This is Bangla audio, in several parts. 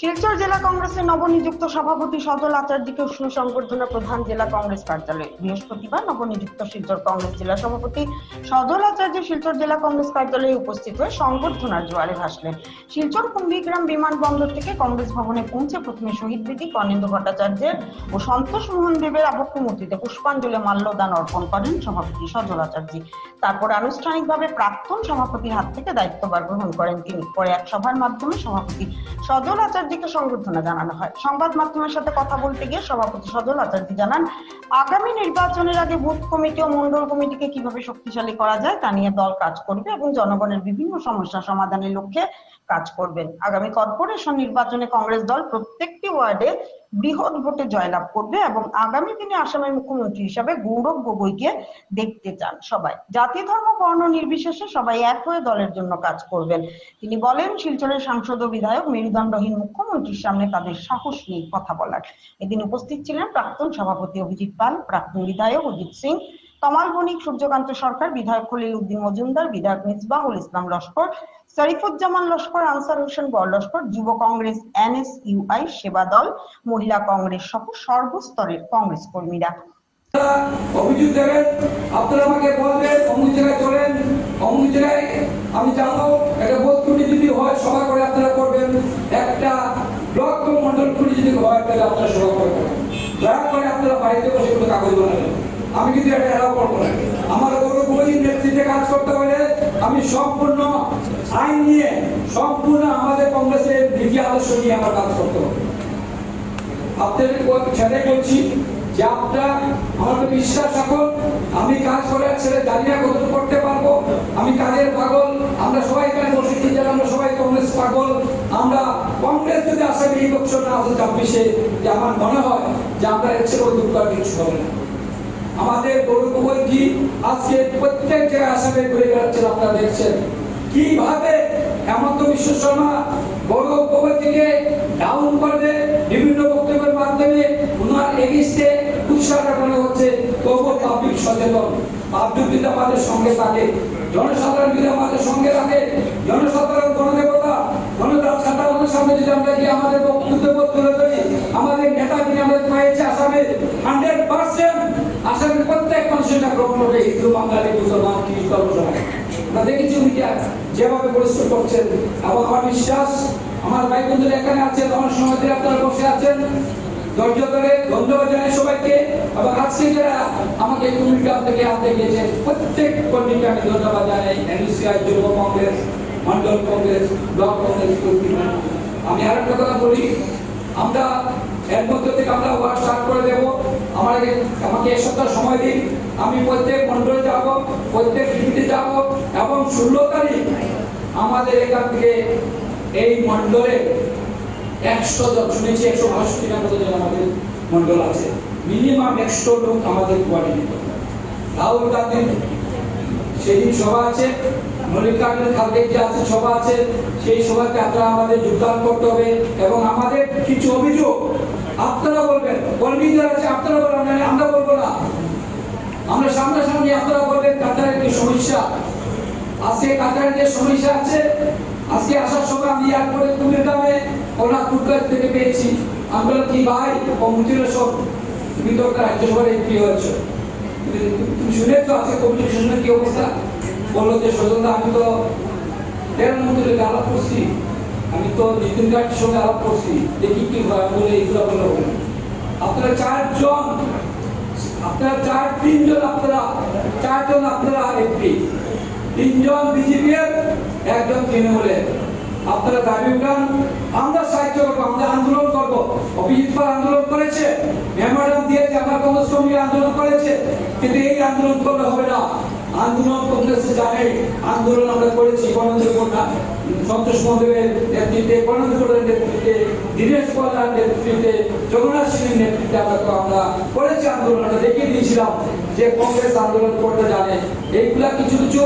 শিলচর জেলা কংগ্রেসের নবনিযুক্ত সভাপতি সজল আচার্যকে উষ্ণ সংবর্ধনা প্রধান জেলা কংগ্রেস কার্যালয়ে। বৃহস্পতিবার নবনিযুক্ত শিলচর কংগ্রেস জেলা সভাপতি সজল আচার্য শিলচর জেলা কংগ্রেস কার্যালয়ে উপস্থিত হয়ে সংবর্ধনার জোয়ারে ভাসলেন। শিলচর কুম্ভীগ্রাম বিমানবন্দর থেকে কংগ্রেস ভবনে পৌঁছে প্রথমে শহীদ বেদী কর্ণেন্দু ভট্টাচার্যের ও সন্তোষ মোহন দেবের আবক্ষ মূর্তিতে পুষ্পাঞ্জলি মাল্যদান অর্পণ করেন সভাপতি সজল আচার্য। তারপর আনুষ্ঠানিকভাবে প্রাক্তন সভাপতির হাত থেকে দায়িত্বভার গ্রহণ করেন তিনি। পরে এক সভার মাধ্যমে সভাপতি সজল আচার্যকে সংবর্ধনা জানানো হয়। সংবাদ মাধ্যমের সাথে কথা বলতে গিয়ে সভাপতি সজল আচার্য জানান, আগামী নির্বাচনের আগে বুথ কমিটি ও মন্ডল কমিটিকে কিভাবে শক্তিশালী করা যায় তা নিয়ে দল কাজ করবে এবং জনগণের বিভিন্ন সমস্যা সমাধানের লক্ষ্যে কাজ করবেন। আগামী কর্পোরেশন নির্বাচনে কংগ্রেস দল প্রত্যেকটি ওয়ার্ডে বৃহৎ ভোটে জয়লাভ করবে এবং আগামী দিনে আসামের মুখ্যমন্ত্রী হিসাবে গৌরব গগৈকে দেখতে চান সবাই। জাতি ধর্ম বর্ণ নির্বিশেষে সবাই এক হয়ে দলের জন্য কাজ করবেন। তিনি বলেন, শিলচরের সাংসদ ও বিধায়ক মেরুদণ্ডহীন মুখ্যমন্ত্রীর সামনে তাদের সাহস নেই কথা বলার। এদিন উপস্থিত ছিলেন প্রাক্তন সভাপতি অভিজিৎ পাল, প্রাক্তন বিধায়ক অজিত সিং, তমাল বণিক, সূর্যকান্ত সরকার, বিধায়ক খলিল উদ্দিন মজুমদার, বিধায়ক মিসবাহুল ইসলাম লস্কর, শরীফুজ্জামান লস্কর, আনসার হোসেন বড় লস্কর, যুব কংগ্রেস, NSUI, সেবা দল, মহিলা কংগ্রেস সহ সর্বস্তরের কংগ্রেস কর্মীরা। অভিযোগ দেবেন, আপনারা আমাকে বলবেন অমুক জায়গায় চলেন, অমুক জায়গায় আমি জানবো। একটা বোধ কমিটি যদি হয় সভা করে আপনারা করবেন, একটা ব্লক মন্ডল কমিটি যদি হয় তাহলে আপনারা সভা করবেন। দয়া করে আপনারা বাড়িতে বসে কোনো কাগজ বানাবেন, আমি কিন্তু এটা এলাও করবো না। আমার গৌরবময়ীর নেতৃত্বে কাজ করতে হলে আমি সম্পূর্ণ আইন নিয়ে, সম্পূর্ণ আমাদের কংগ্রেসের নীতি আদর্শ নিয়ে আমার কাজ করতে হবে। আপনাদের ছেড়ে বলছি যে আপনারা আমাকে বিশ্বাস রাখুন, আমি কাজ করে ছেড়ে জানি না কত করতে পারবো। আমি কাজের পাগল, আমরা সবাই এখানে বসেছি যারা আমরা সবাই কংগ্রেস পাগল। আমরা কংগ্রেস যদি আসামে এই বছর না আসে 26-এ, যে আমার মনে হয় যে আমরা এর চেয়ে দুঃখ আর কিছু হবে না। আমাদের গৌরব গগৈ আজকে প্রত্যেক জায়গায় আসামে ঘুরে বেড়াচ্ছেন, আপনারা দেখছেন কিভাবে হেমন্ত বিশ্ব শর্মা গৌরব গগৈকে ডাউন করবে বিভিন্ন বক্তব্যের মাধ্যমে ওনার এগেইনস্টে উৎসাহ দেখানো হচ্ছে। তবুও পাবলিক সচেতন, পাবলিক যদি আমাদের সঙ্গে থাকে, জনসাধারণ যদি আমাদের সঙ্গে থাকে, জনসাধারণ গণদেবতা গণতান্ত্রিক সাধারণের সামনে যদি আমরা গিয়ে আমাদের বক্তব্য তুলে ধরি, আমাদের নেতা যিনি আমাদের পাইছে আসামে 100% আসামের প্রত্যেক মানুষের গ্রহণ করবে, হিন্দু বাঙালি মুসলমান খ্রিস্টান সবাই। আমরা দেখেছি মিডিয়া যেভাবে পরিশ্রম করছেন এবং আমার বিশ্বাস আমার ভাই বন্ধুরা এখানে আছেন, আমার সমাজে আপনারা বসে আছেন, ধৈর্য ধরে ধন্যবাদ জানাই সবাইকে। এবং আজকে যারা আমাকে কুমিল্লাম থেকে আনতে গিয়েছেন প্রত্যেক কর্মীকে আমি ধন্যবাদ জানাই। NSUI, যুব কংগ্রেস, মন্ডল কংগ্রেস, ব্লক কংগ্রেস কর্মী। আমি আর একটা কথা বলি, আমরা এর মধ্যে থেকে আমরা ওয়ার্ড স্টার্ট করে দেবো। আমাকে এক সপ্তাহ সময় দিন, আমি প্রত্যেক মন্ডলে যাব, প্রত্যেক ডিউটিতে যাব এবং 16 তারিখ আমাদের এখান থেকে এই মন্ডলে 100 জন, শুনেছি 162 জন আমাদের মন্ডল আছে, মিনিমাম 100 লোক আমাদের কোয়ার্ডিনেট। রাহুল গান্ধী সেদিন সভা আছে, মল্লিকার্জুন খালকে যে আছে সভা আছে, সেই সভাতে আপনারা আমাদের যোগদান করতে হবে। এবং আমাদের কিছু অভিযোগ আপনারা বলবেন, কর্মীদের আছে আপনারা বলবেন, আমরা বলবো না, আমরা সামনাসামনি আপনারা বলবেন কাতারের কি সমস্যা আজকে, কাতারের যে সমস্যা আছে। আজকে আসার সময় আমি এয়ারপোর্টে কুমিল্লামে ওনার কুটকাজ থেকে পেয়েছি, আমরা কি ভাই কমিটির সব বিতর্ক রাজ্যসভার এমপি হয়েছে, তুমি শুনেছো আজকে কমিটির শুনে কি অবস্থা? বললো যে সজলদা আমি তো মন্ত্রীকে আলাপ করছি, আমি তো নীতিন গাড়ির সঙ্গে আলাপ করছি, দেখি কি হয় বলে এইগুলো বললো। আপনারা 4 জন, আপনারা 3 জন, আপনারা 4 জন আপনারা এমপি, 3 জন বিজেপি এর, 1 জন তৃণমূলের। আপনারা দাবি উঠান, আমরা সাহায্য করবো, আমরা আন্দোলন করবো। অভিজিৎ পাল আন্দোলন করেছে, মেমোরান্ডাম দিয়েছে, আমার কংগ্রেস কর্মী আন্দোলন করেছে, কিন্তু এই আন্দোলন করলে হবে না। আন্দোলন কংগ্রেসে জানে, আন্দোলন আমরা করেছি সন্তোষ মহাদেবের নেতৃত্বে, গণেন্দ্রের নেতৃত্বে, দীনেশ পলার নেতৃত্বে, জগন্নাথ সিংয়ের নেতৃত্বে আমরা করেছি আন্দোলন। আমরা দেখিয়ে দিয়েছিলাম যে কংগ্রেস আন্দোলন করতে জানে। এইগুলা কিছু কিছু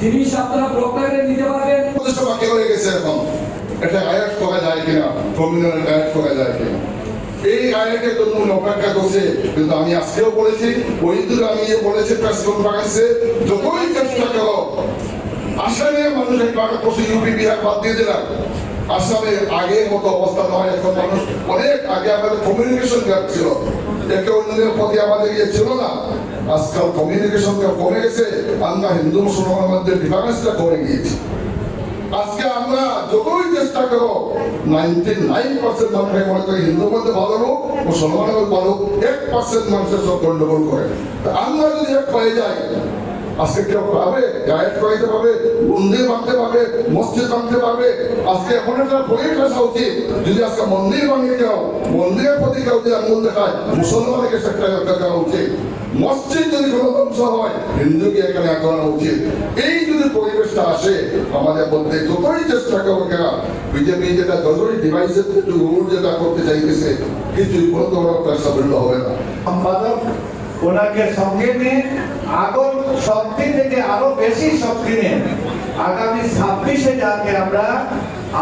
জিনিস আপনারা ব্লক লেভেলে নিতে পারবেন। বাকি হয়ে গেছে, এখন এটা আয়াত করা যায় কিনা, কমিউনাল আয়াত করা যায় কিনা, এই আয়াতের জন্য অপেক্ষা করছে। কিন্তু আমি আজকেও বলেছি, ওইদিন আমি বলেছি প্রেস কনফারেন্সে, যতই চেষ্টা করো আসামে মানুষের টাকা পড়ছে, ইউপি বিহার বাদ দিয়ে দিলাম, আসামে আগের মতো অবস্থা নয়। এখন মানুষ অনেক আগে আমাদের কমিউনিকেশন গ্যাপ ছিল, একে অন্যের প্রতি আমাদের ইয়ে ছিল না। আজকাল কমিউনিকেশন গ্যাপ কমে গেছে, আমরা হিন্দু মুসলমানের মধ্যে ডিফারেন্সটা কমে গিয়েছে। আজকে আমরা যতই চেষ্টা করো 99% মানুষ মনে করি হিন্দুর মধ্যে ভালো হোক, মুসলমানের মধ্যে ভালো হোক, 1% মানুষের সব গন্ডগোল করে। আমরা যদি এক হয়ে যাই, আজকে কেউ পাবে গায়েব করাইতে পারবে, মন্দির বাঁধতে পারবে, মসজিদ বাঁধতে পারবে। আজকে এখন একটা পরীক্ষা আসা উচিত, যদি আজকে মন্দির ভাঙে কেউ, মন্দিরের প্রতি কেউ যদি আঙুল দেখায়, মুসলমানকে সেটা দেওয়া উচিত। মসজিদ যদি কোনো ধ্বংস হয়, হিন্দুকে এখানে আঁকানো উচিত। এই যদি পরিবেশটা আসে আমাদের মধ্যে, যতই চেষ্টা করবো কেন বিজেপি যেটা যতই ডিভাইসের রুল যেটা করতে চাইতেছে, কিছুই বলতে সাফল্য হবে না। সম্পাদক ওনাকে সঙ্গে নিয়ে আগর শক্তি থেকে আরো বেশি শক্তি নিয়ে আগামী 26-এ যাতে আমরা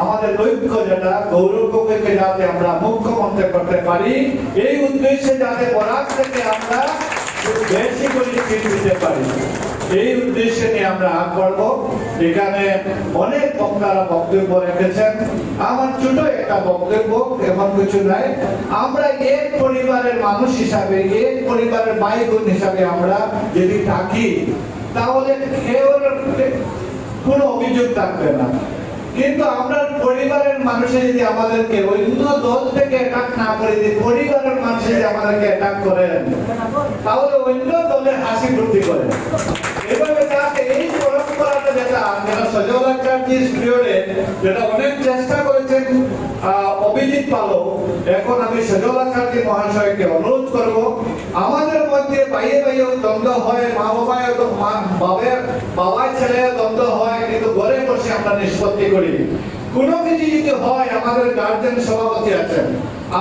আমাদের লক্ষ্য যেটা গৌরবকে যাতে আমরা মুখ্যমন্ত্রী করতে পারি, এই উদ্দেশ্যে যাতে বরাক থেকে আমরা বেশি করে সিট দিতে পারি, এই উদ্দেশ্যে নিয়ে আমরা আগ বাড়বো। এখানে অনেক বক্তারা বক্তব্য রেখেছেন, আমার ছোট একটা বক্তব্য, এমন কিছু নাই। আমরা এক পরিবারের মানুষ হিসাবে, এক পরিবারের ভাই বোন হিসাবে আমরা যদি থাকি, তাহলে কেউ কোনো অভিযোগ থাকবে না। কিন্তু আমরা পরিবারের মানুষে যদি আমাদেরকে অন্য দল থেকে অ্যাটাক না করে, যদি পরিবারের মানুষে যদি আমাদেরকে অ্যাটাক করেন, তাহলে অন্য দলে হাসি ফুর্তি করে। এভাবে যাতে এই পরম্পরাটা যেটা সজল আচার্যের পিরিয়ডে যেটা অনেক চেষ্টা করেছেন অভিজিৎ পালক, এখন আমি সজল আচার্য মহাশয়কে অনুরোধ করব, আমাদের মধ্যে বাইরে বাইরেও দ্বন্দ্ব হয়, মা বাবার বাবার ছেলে দ্বন্দ্ব হয়, কিন্তু ঘরে বসে আমরা নিষ্পত্তি করি। কোনো কিছু যদি হয়, আমাদের গার্জেন সভাপতি আছেন,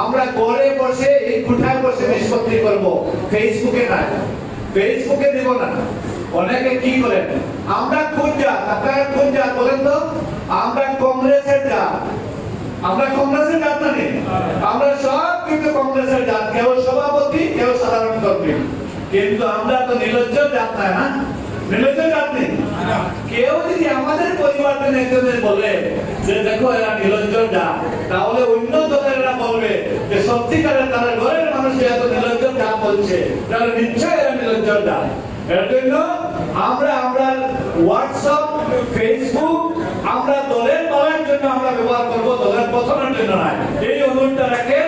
আমরা ঘরে বসে এই কোঠায় বসে নিষ্পত্তি করব, ফেসবুকে না, ফেসবুকে দিব না। অনেকে কি করেন, আমরা কোন জাত, আপনারা কোন জাত বলেন তো? আমরা কংগ্রেসের জাত। আমরা কংগ্রেসের জাত না নেই, আমরা সব কিন্তু কংগ্রেসের জাত, কেউ সভাপতি, কেউ সাধারণ কর্মী। কিন্তু আমরা তো নির্লজ্জ জাত না, না নির্লজ্জ জাত নেই। কেউ যদি আমাদের পরিবারের একজনের বলে যে দেখো এরা নির্লজ্জ জাত, তাহলে অন্য দলের এরা বলবে যে সত্যিকারের তাদের ঘরের মানুষ যেহেতু নির্লজ্জ জাত বলছে, তাহলে নিশ্চয়ই এরা নির্লজ্জ জাত। এর জন্য আমরা হোয়াটসঅ্যাপ, ফেসবুক আমরা দলের জন্য আমরা ব্যবহার করবো, দলের পছন্দের জন্য নয়। এই অনুরোধটা রাখে